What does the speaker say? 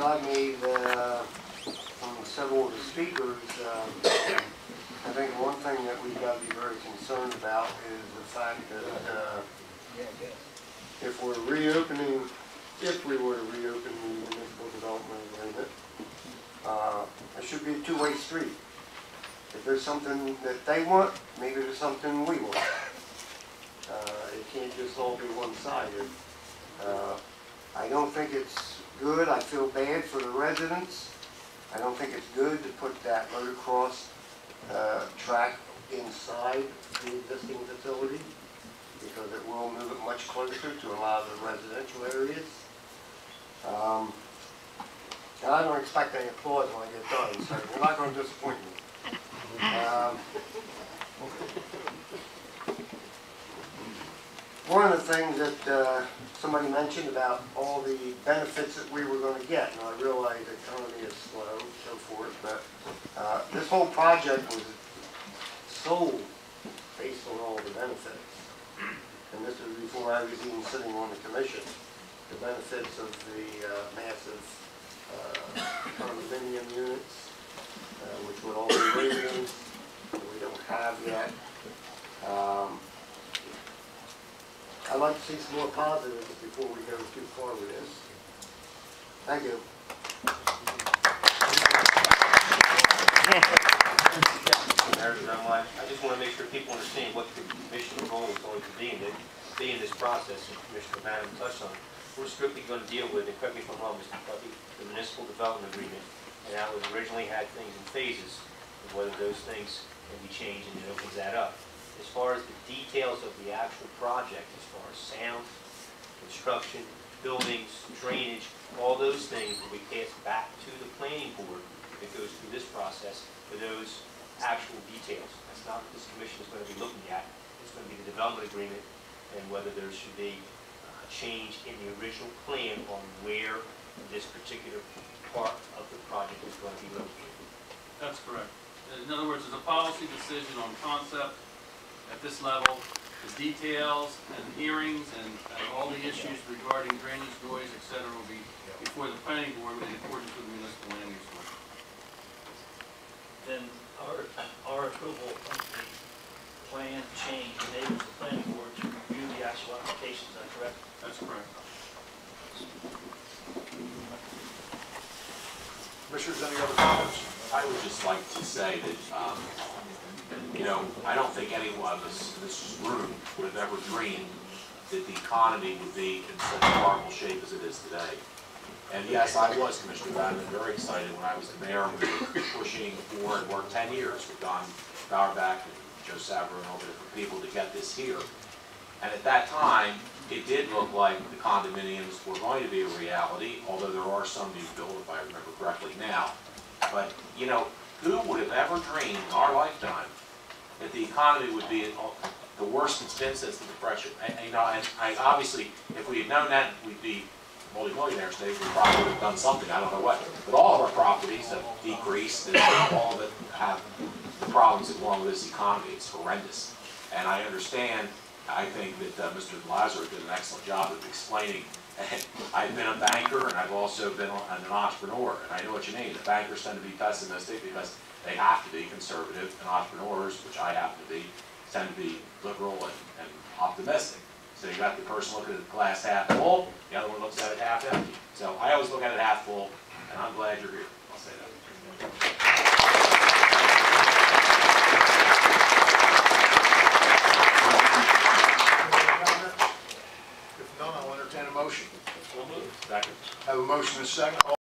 I made from several of the speakers, I think one thing that we've got to be very concerned about is the fact that if we were to reopen the municipal development agreement, it should be a two-way street. If there's something that they want, maybe there's something we want. It can't just all be one-sided. I don't think it's good. I feel bad for the residents. I don't think it's good to put that motocross track inside the existing facility because it will move it much closer to a lot of the residential areas. And I don't expect any applause when I get done, so you're not going to disappoint me. One of the things that somebody mentioned about all the benefits that we were going to get, and I realize the economy is slow and so forth, but this whole project was sold based on all the benefits. And this was before I was even sitting on the commission. The benefits of the massive condominium units, which would all be raised, we don't have yet. I'd like to see some more positives before we go too far with this. Thank you. I just want to make sure people understand what the commission's role is going to be in this process, and Commissioner Vannaman touched on. We're strictly going to deal with, and correct me if I'm wrong, Mr. Puppy, the municipal development agreement, and that was originally had things in phases, and whether those things can be changed, and it opens that up. As far as the details of the actual project, as far as sound, construction, buildings, drainage, all those things will be passed back to the planning board that goes through this process for those actual details. That's not what this commission is going to be looking at. It's going to be the development agreement and whether there should be a change in the original plan on where this particular part of the project is going to be located. That's correct. In other words, there's a policy decision on concept at this level. The details and hearings and all the issues regarding drainage, noise, etc. will be before the planning board in accordance with the municipal land use law. Then our approval of the plan change enables the planning board to review the actual application. Is that correct? That's correct. Commissioners, any other comments? I would just like to say that, I don't think anyone in this room would have ever dreamed that the economy would be in such a horrible shape as it is today. And yes, I was, Commissioner Vannaman, very excited when I was the mayor and we were pushing for and worked 10 years with Don Bowerback and Joe Sabra and all the different people to get this here. And at that time, it did look like the condominiums were going to be a reality, although there are some being built, if I remember correctly now. But, who would have ever dreamed in our lifetime that the economy would be the worst it's been since the Depression? And obviously, if we had known that, we'd be multi-millionaires today. We probably would have done something, I don't know what. But all of our properties have decreased, and all of it have the problems that go along with this economy. It's horrendous. And I understand, I think that Mr. Lazar did an excellent job of explaining. I've been a banker, and I've also been an entrepreneur, and I know what you mean. The bankers tend to be pessimistic because they have to be conservative, and entrepreneurs, which I happen to be, tend to be liberal and optimistic. So you got the person looking at the glass half full, the other one looks at it half empty. So I always look at it half full, and I'm glad you're here. I'll say that. If none, I'll entertain a motion. So moved. Second. Have a motion and a second.